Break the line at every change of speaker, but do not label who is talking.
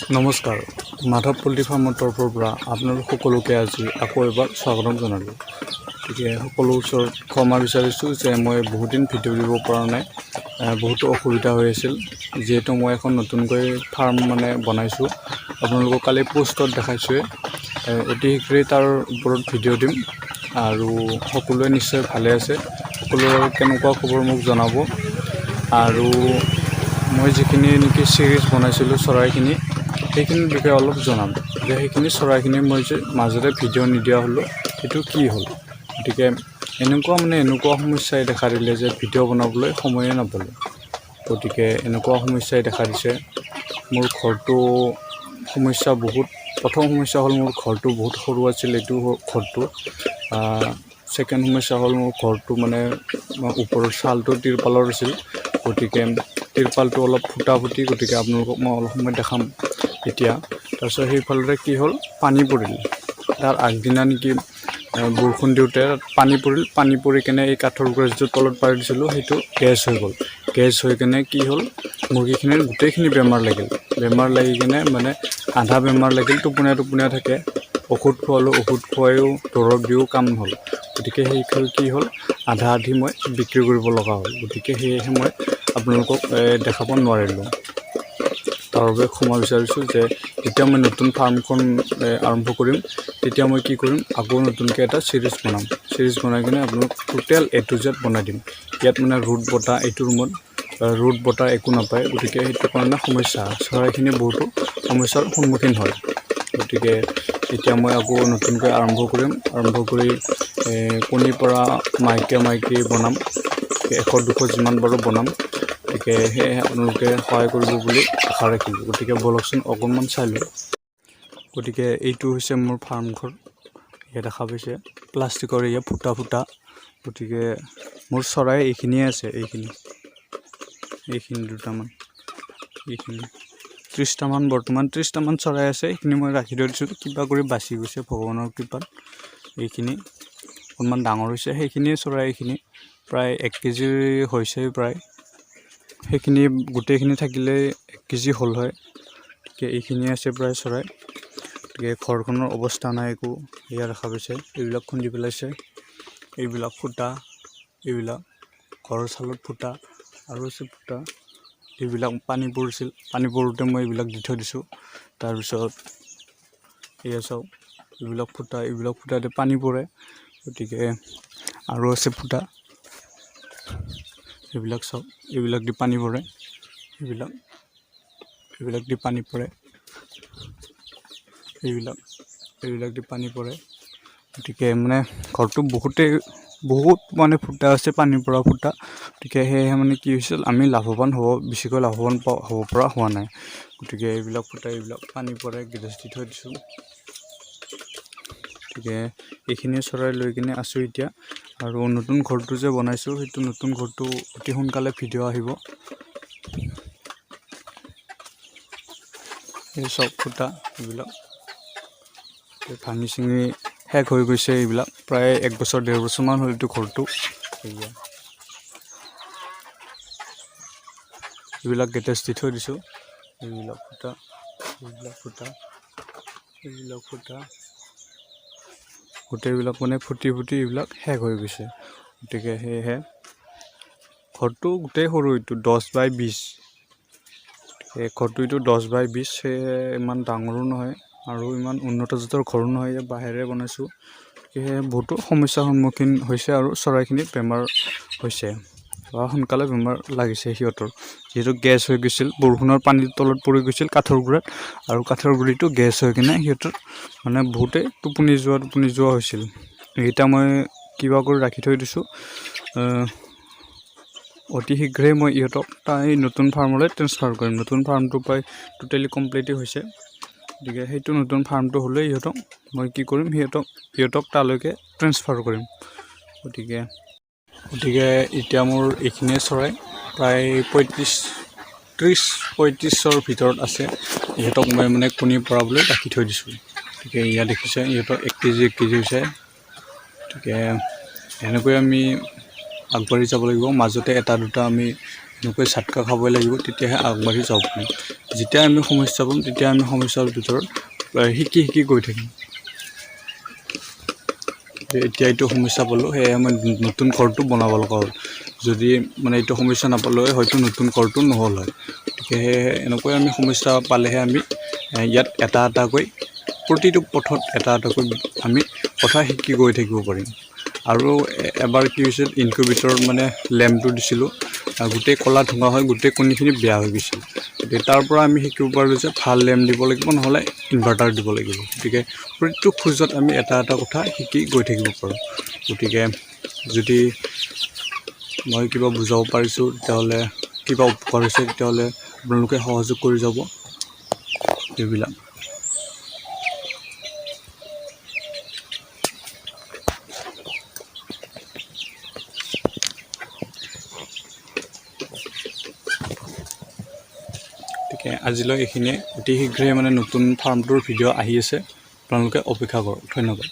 নমস্কাৰ মাধৱ পোল্ট্ৰি ফাৰ্মৰ তৰফৰ পৰা আপোনালোক সকলোকে আজি আকৌ এবাৰ স্বাগতম জনালোঁ। গতিকে সকলো ওচৰত ক্ষমা বিচাৰিছোঁ যে মই বহুত দিন ভিডিঅ' দিব পৰা নাই, বহুতো অসুবিধা হৈ আছিল। যিহেতু মই এখন নতুনকৈ ফাৰ্ম বনাইছোঁ, আপোনালোকক কালি পোষ্টত দেখাইছোঁৱে। অতি শীঘ্ৰেই তাৰ ওপৰত ভিডিঅ' দিম আৰু সকলোৱে নিশ্চয় ভালে আছে। সকলোৰে কেনেকুৱা খবৰ মোক জনাব। আৰু মই যিখিনি নেকি চিৰিজ বনাইছিলোঁ চৰাইখিনি, সেইখিনিৰ বিষয়ে অলপ জনাম যে সেইখিনি চৰাইখিনি মই যে মাজতে ভিডিঅ' নিদিয়া হ'লোঁ সেইটো কি হ'ল। গতিকে এনেকুৱা সমস্যাই দেখা দিলে যে ভিডিঅ' বনাবলৈ সময়ে নাপালোঁ। গতিকে এনেকুৱা সমস্যাই দেখা দিছে। মোৰ ঘৰটো সমস্যা বহুত। প্ৰথম সমস্যা হ'ল মোৰ ঘৰটো বহুত সৰু আছিল, এইটো ঘৰটো। ছেকেণ্ড সমস্যা হ'ল মোৰ ঘৰটো ওপৰৰ ছালটো তিৰপালৰ আছিল। গতিকে তিৰপালটো অলপ ফুটা ফুটি, গতিকে আপোনালোকক মই অলপ সময় দেখাম এতিয়া। তাৰপিছত সেইফালে কি হ'ল, পানী পৰিল। তাৰ আগদিনা নেকি বৰষুণ দিওঁতে পানী পৰি কেনে এই কাঠৰ পৰা যিটো তলত পাৰি দিছিলোঁ সেইটো গেছ হৈ গ'ল। গেছ হৈ কেনে কি হ'ল, মুৰ্গীখিনিৰ গোটেইখিনি বেমাৰ লাগিল। বেমাৰ লাগি কেনে আধা বেমাৰ লাগিল, টোপনীয়া থাকে। ঔষধ খোৱালোঁ, ঔষধ খুৱাইও দৰৱ দিও কাম নহ'ল। গতিকে সেই কি হ'ল, আধা আধি মই বিক্ৰী কৰিব লগা হ'ল। গতিকে সেয়েহে মই আপোনালোকক দেখাব নোৱাৰিলোঁ। তাৰ বাবে ক্ষমা বিচাৰিছোঁ যে যেতিয়া মই নতুন ফাৰ্মখন আৰম্ভ কৰিম তেতিয়া মই কি কৰিম, আকৌ নতুনকৈ এটা চিৰিজ বনাম। চিৰিজ বনাই কিনে আপোনালোক টোটেল A to Z বনাই দিম। ইয়াত ৰুট বতাহ, এইটো ৰুমত ৰুট বতাহ একো নাপায়। গতিকে সেইটো কাৰণে সমস্যা, চৰাইখিনি বহুতো সমস্যাৰ সন্মুখীন হয়। গতিকে এতিয়া মই আকৌ নতুনকৈ আৰম্ভ কৰিম। আৰম্ভ কৰি কণীৰ পৰা মাইকী বনাম, 100-200 যিমান পাৰোঁ বনাম। গতিকে সেয়েহে আপোনালোকে সহায় কৰিব বুলি আশা ৰাখিলোঁ। গতিকে বলকচোন অকণমান চাই লওঁ। গতিকে এইটো হৈছে মোৰ ফাৰ্ম ঘৰ। ইয়াত দেখা পাইছে প্লাষ্টিকৰ ফুটা। গতিকে মোৰ চৰাই এইখিনিয়ে আছে, এইখিনি দুটামান, এইখিনি 30টামান, বৰ্তমান 30টামান চৰাই আছে। এইখিনি মই ৰাখি থৈ দিছোঁ, কিবা কৰি বাচি গৈছে ভগৱানৰ কৃপাত। এইখিনি অকণমান ডাঙৰ হৈছে, সেইখিনিয়ে চৰাই। এইখিনি প্ৰায় 1 কেজি হৈছে প্ৰায়। সেইখিনি গোটেইখিনি থাকিলে 1 কেজি হ'ল হয়। গতিকে এইখিনিয়ে আছে প্ৰায় চৰাই। গতিকে ঘৰখনৰ অৱস্থা নাই একো। এয়া দেখা পাইছে, এইবিলাক খুন্দি পেলাইছে, এইবিলাক ফুটা, এইবিলাক ঘৰৰ চালত ফুটা আৰু আছে ফুটা। এইবিলাক পানী পৰিছিল, পানী পৰোঁতে মই এইবিলাক দি থৈ দিছোঁ। তাৰপিছত এয়া চাওক, এইবিলাক ফুটাতে পানী পৰে। গতিকে আৰু আছে ফুটা, এইবিলাক চাওক, এইবিলাক দি পানী পৰে, এইবিলাক দি পানী পৰে, এইবিলাক দি পানী পৰে। গতিকে ঘৰটো বহুত ফুটা আছে, পানীৰ পৰা ফুটা। গতিকে সেয়েহে কি হৈছিল, আমি বেছিকৈ লাভৱান হ'ব পৰা হোৱা নাই। গতিকে এইবিলাক ফুটা, এইবিলাক পানী পৰে, গেছ দি থৈ দিছোঁ। গতিকে এইখিনিয়ে চৰাই লৈ কিনে আছোঁ এতিয়া। আৰু নতুন ঘৰটো যে বনাইছোঁ, সেইটো নতুন ঘৰটো অতি সোনকালে ভিডিঅ' আহিব। এই চব ফুটা, এইবিলাক ভাঙি চিঙি শেষ হৈ গৈছে। এইবিলাক প্ৰায় 1 বছৰ 1.5 বছৰমান হ'ল এইটো ঘৰটো। এইবিলাক গেটেজ দি থৈ দিছোঁ, এইবিলাক ফুটা, গোটেইবিলাক ফুটি এইবিলাক শেষ হৈ গৈছে। গতিকে সেয়েহে ঘৰটো গোটেই সৰু, এইটো 10x20। ঘৰটো এইটো 10x20, সেয়ে ইমান ডাঙৰো নহয় আৰু ইমান উন্নত জাতৰ ঘৰো নহয়। বাঁহেৰে বনাইছোঁ। সেয়েহে বহুতো সমস্যাৰ সন্মুখীন হৈছে আৰু চৰাইখিনিৰ বেমাৰ হৈছে বা সোনকালে বেমাৰ লাগিছে সিহঁতৰ। যিহেতু গেছ হৈ গৈছিল, বৰষুণৰ পানীৰ তলত পৰি গৈছিল কাঠৰ গুড়াত, আৰু কাঠৰ গুড়িটো গেছ হৈ কিনে সিহঁতৰ বহুতেই টোপনি যোৱা হৈছিল। এইকেইটা মই কিবা কৰি ৰাখি থৈ দিছোঁ। অতি শীঘ্ৰেই মই ইহঁতক এই নতুন ফাৰ্মলৈ ট্ৰেন্সফাৰ কৰিম। নতুন ফাৰ্মটো প্ৰায় টোটেলি কমপ্লিটেই হৈছে। গতিকে সেইটো নতুন ফাৰ্মটো হ'লে ইহঁতক মই কি কৰিম, সিহঁতক তালৈকে ট্ৰেন্সফাৰ কৰিম। গতিকে এতিয়া মোৰ এইখিনিয়ে চৰাই প্ৰায় 30-35ৰ ভিতৰত আছে। ইহঁতক মই কণী পৰাবলৈ ৰাখি থৈ দিছোঁ। গতিকে ইয়াত দেখিছে, ইহঁতৰ 1 কেজি হৈছে। গতিকে এনেকৈ আমি আগবাঢ়ি যাব লাগিব। মাজতে এটা দুটা আমি এনেকৈ ঝাটকা খাবই লাগিব, তেতিয়াহে আগবাঢ়ি যাব পাৰিম। যেতিয়া আমি সমস্যা পাম তেতিয়া আমি সমস্যাৰ ভিতৰত শিকি গৈ থাকিম। এতিয়া এইটো সমস্যা পালোঁ, সেয়ে মই নতুন ঘৰটো বনাব লগা হ'ল। যদি মানে এইটো সমস্যা নাপালোঁ হয়, হয়তো নতুন ঘৰটো নহ'ল হয়। গতিকে এনেকৈ আমি সমস্যা পালেহে আমি ইয়াত এটা এটাকৈ প্ৰতিটো পথত এটা এটাকৈ আমি কথা শিকি গৈ থাকিব পাৰিম। আৰু এবাৰ কি হৈছিল, ইনকিউবেটৰত মানে লেম্পটো দিছিলোঁ, গোটেই ক'লা ধোঁৱা হৈ গোটেই কণীখিনি বেয়া হৈ গৈছিল। গতিকে তাৰ পৰা আমি শিকিব পাৰিলোঁ যে ভাল লেম্প দিব লাগিব, নহ'লে ইনভাৰ্টাৰ দিব লাগিব। গতিকে প্ৰতিটো খোজত আমি এটা এটা কথা শিকি গৈ থাকিব পাৰোঁ। গতিকে যদি মই কিবা বুজাব পাৰিছোঁ, তেতিয়াহ'লে কিবা উপকাৰ হৈছে, তেতিয়াহ'লে আপোনালোকে সহযোগ কৰি যাব এইবিলাক। গতিকে আজিলৈ এইখিনিয়ে। অতি শীঘ্ৰে মানে নতুন ফাৰ্মটোৰ ভিডিঅ' আহি আছে, আপোনালোকে অপেক্ষা কৰক। ধন্যবাদ।